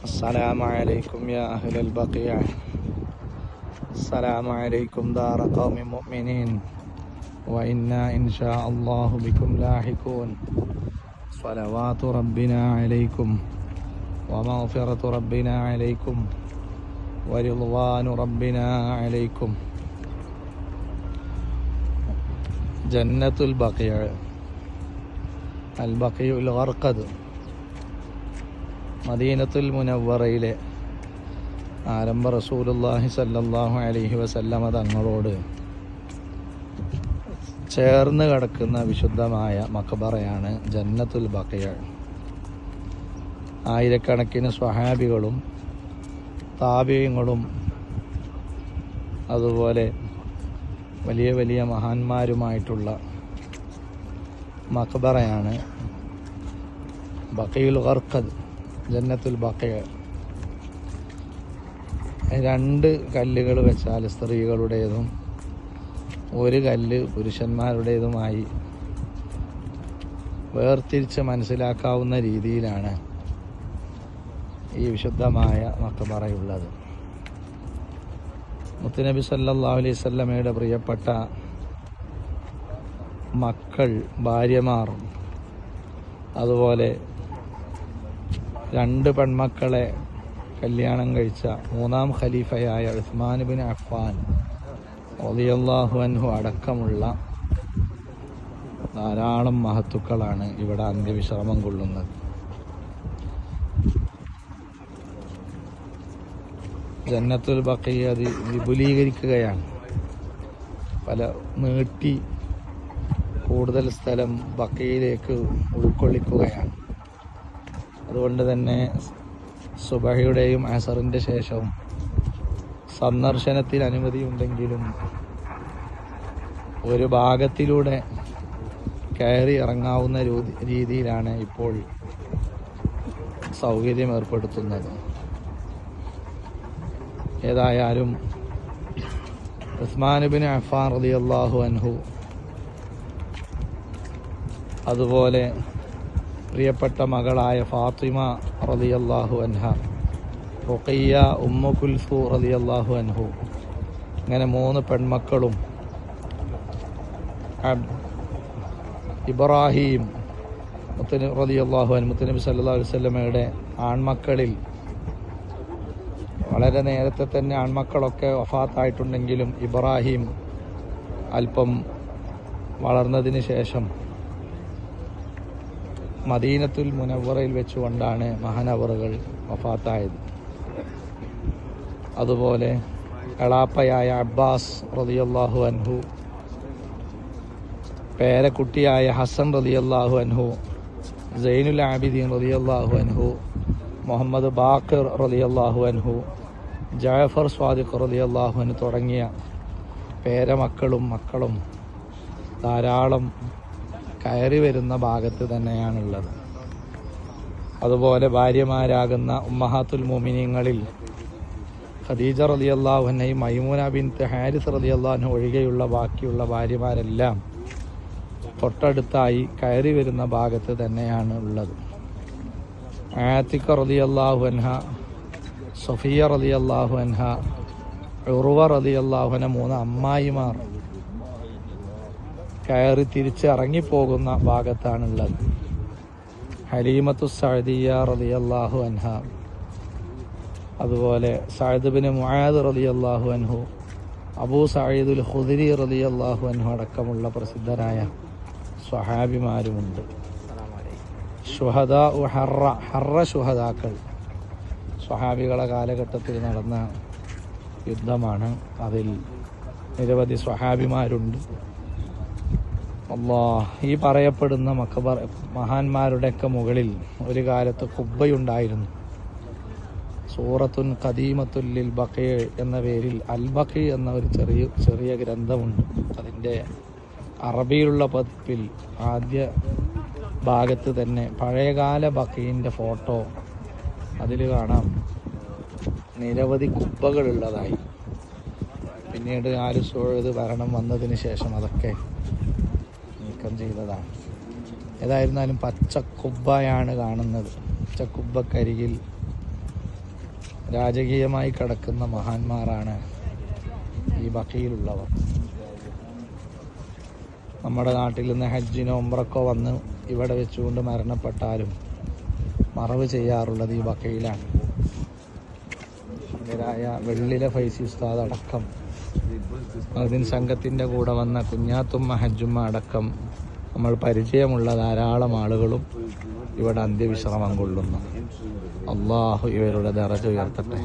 السلام عليكم يا أهل البقيع. السلام عليكم دار قوم مؤمنين وإنا إن شاء الله بكم لاحقون. صلوات ربنا عليكم ومغفرة ربنا عليكم ورضوان ربنا عليكم. جنة البقيع البقيع الغرقد മദീനത്തുൽ മുനവ്വറയിലെ ആരംഭ റസൂലുള്ളാഹി സ്വല്ലല്ലാഹു അലൈഹി വസല്ലമ തങ്ങളോട് ചേർന്ന് കിടക്കുന്ന വിശുദ്ധമായ മഖബറയാണ് ജന്നത്തുൽ ബഖിയ. ആയിരക്കണക്കിന് സ്വഹാബികളും താബിഈങ്ങളും അതുപോലെ വലിയ വലിയ മഹാന്മാരുമായിട്ടുള്ള മഖബറയാണ് ബഖീഉൽ ഗർഖദ്, ജന്നത്തുൽ ബഖിയ. രണ്ട് കല്ലുകൾ വെച്ചാൽ സ്ത്രീകളുടേതും ഒരു കല്ല് പുരുഷന്മാരുടേതുമായി വേർതിരിച്ച് മനസ്സിലാക്കാവുന്ന രീതിയിലാണ് ഈ വിശുദ്ധമായ മഖബറയുള്ളത്. മുത്തുനബി സല്ലല്ലാഹു അലൈഹി വസല്ലമയുടെ പ്രിയപ്പെട്ട മക്കൾ, ഭാര്യമാർ, അതുപോലെ രണ്ട് പെൺമക്കളെ കല്യാണം കഴിച്ച മൂന്നാം ഖലീഫയായ ഉസ്മാൻ ഇബ്നു അഫ്ഫാൻ റളിയല്ലാഹു അൻഹു അടക്കമുള്ള ധാരാളം മഹത്തുക്കളാണ് ഇവിടെ അന്ത്യവിശ്രമം കൊള്ളുന്നത്. ജന്നത്തുൽ ബഖിയ വിപുലീകരിക്കുകയാണ്, നീട്ടി കൂടുതൽ സ്ഥലം ബഖിയയിലേക്ക് ഉൾക്കൊള്ളിക്കുകയാണ്. അതുകൊണ്ട് തന്നെ സുബഹിയുടെയും അസറിൻ്റെ ശേഷവും സന്ദർശനത്തിന് അനുമതിയുണ്ടെങ്കിലും ഒരു ഭാഗത്തിലൂടെ കയറി ഇറങ്ങാവുന്ന രീതിയിലാണ് ഇപ്പോൾ സൗകര്യം ഏർപ്പെടുത്തുന്നത്. ഏതായാലും ഉസ്മാൻ ഇബ്നു അഫ്ഫാൻ റളിയല്ലാഹു അൻഹു, അതുപോലെ പ്രിയപ്പെട്ട മകളായ ഫാത്തിമ റളിയല്ലാഹു അൻഹ, റുഖിയ്യ, ഉമ്മു കുൽസൂ റളിയല്ലാഹു അൻഹു, ഇങ്ങനെ മൂന്ന് പെൺമക്കളും ഇബ്രാഹിം റളിയല്ലാഹു അൻഹു, മുത്തുനബി സല്ലല്ലാഹു അലൈഹി വസല്ലമയുടെ ആൺമക്കളിൽ വളരെ നേരത്തെ തന്നെ ആൺമക്കളൊക്കെ വഫാത്തായിട്ടുണ്ടെങ്കിലും ഇബ്രാഹിം അല്പം വളർന്നതിന് ശേഷം മദീനത്തുൽ മുനവ്വറയിൽ വെച്ചുകൊണ്ടാണ് മഹാനവറുകൾ വഫാത്തായത്. അതുപോലെ എളാപ്പയായ അബ്ബാസ് റളിയല്ലാഹു അൻഹു, പേരക്കുട്ടിയായ ഹസൻ റളിയല്ലാഹു അൻഹു, സൈനുൽ ആബിദീൻ റളിയല്ലാഹു അൻഹു, മുഹമ്മദ് ബാഖിർ റളിയല്ലാഹു അൻഹു, ജഅഫർ സ്വാദിഖ് റളിയല്ലാഹു അൻഹു തുടങ്ങിയ പേരമക്കളും മക്കളും ധാരാളം കയറി വരുന്ന ഭാഗത്ത് തന്നെയാണുള്ളത്. അതുപോലെ ഭാര്യമാരാകുന്ന ഉമ്മഹാത്തുൽ മുഅ്മിനീങ്ങളിൽ ഖദീജ റളിയല്ലാഹു അൻഹയും മൈമൂന ബിൻത്ത് ഹാരിസ് റളിയല്ലാഹു അൻഹ ഒഴികെയുള്ള ബാക്കിയുള്ള ഭാര്യമാരെല്ലാം തൊട്ടടുത്തായി കയറി വരുന്ന ഭാഗത്ത് തന്നെയാണ് ഉള്ളത്. ആതിഖ റളിയല്ലാഹു അൻഹ, സഫിയ റളിയല്ലാഹു അൻഹ, ഉർവ റളിയല്ലാഹു അൻഹ, മൂന്ന് അമ്മായിമാർ കയറി തിരിച്ച് ഇറങ്ങിപ്പോകുന്ന ഭാഗത്താണുള്ളത്. ഹലീമത്തു സഅദിയ്യ റളിയല്ലാഹു അൻഹ, അതുപോലെ സഅദ് ഇബ്നു മുആദ് റളിയല്ലാഹു അൻഹു, അബൂ സഈദുൽ ഖുദരി റളിയല്ലാഹു അൻഹു അടക്കമുള്ള പ്രസിദ്ധരായ സ്വഹാബിമാരുമുണ്ട്. ശുഹദാ ഹർറ ശുഹദാക്കൾ സ്വഹാബികളെ കാലഘട്ടത്തിൽ നടന്ന യുദ്ധമാണ്. അതിൽ നിരവധി സ്വഹാബിമാരുണ്ട്. ഈ പറയപ്പെടുന്ന മഹാന്മാരുടെയൊക്കെ മുകളിൽ ഒരു കാലത്ത് ഖുബ്ബയുണ്ടായിരുന്നു. സൂറത്തുൻ ഖദീമത്തുൽ ലിൽ ബഖീ എന്ന പേരിൽ അൽ ബഖീ എന്ന ഒരു ചെറിയ ഗ്രന്ഥമുണ്ട്. അതിൻ്റെ അറബിയിലുള്ള പതിപ്പിൽ ആദ്യ ഭാഗത്ത് തന്നെ പഴയകാല ബഖീൻ്റെ ഫോട്ടോ അതിൽ കാണാം. നിരവധി കുബ്ബകളുള്ളതായി. പിന്നീട് ആലു സൗദ് ഭരണം വന്നതിന് ശേഷം അതൊക്കെ നീക്കം ചെയ്തതാണ്. ഏതായിരുന്നാലും പച്ചക്കുബ്ബയാണ് കാണുന്നത്. പച്ചക്കുബ്ബക്കരികിൽ രാജകീയമായി കിടക്കുന്ന മഹാന്മാരാണ് ഈ ബഖയിലുള്ളവർ. നമ്മുടെ നാട്ടിൽ നിന്ന് ഹജ്ജിനോ ഉംറക്കോ വന്ന് ഇവിടെ വെച്ചുകൊണ്ട് മരണപ്പെട്ടാലും മറവ് ചെയ്യാറുള്ളത് ഈ ബഖയിലാണ്. ായ വെള്ളിലെ ഫൈസി ഉസ്താദ് അടക്കം അതിൻ സംഘത്തിൻ്റെ കൂടെ വന്ന കുഞ്ഞാത്തുമ്മ ഹജ്ജുമ്മ അടക്കം നമ്മൾ പരിചയമുള്ള ധാരാളം ആളുകളും ഇവിടെ അന്ത്യവിശ്രമം കൊള്ളുന്നു. അള്ളാഹു ഇവരുടെ ദറജ ഉയർത്തട്ടെ.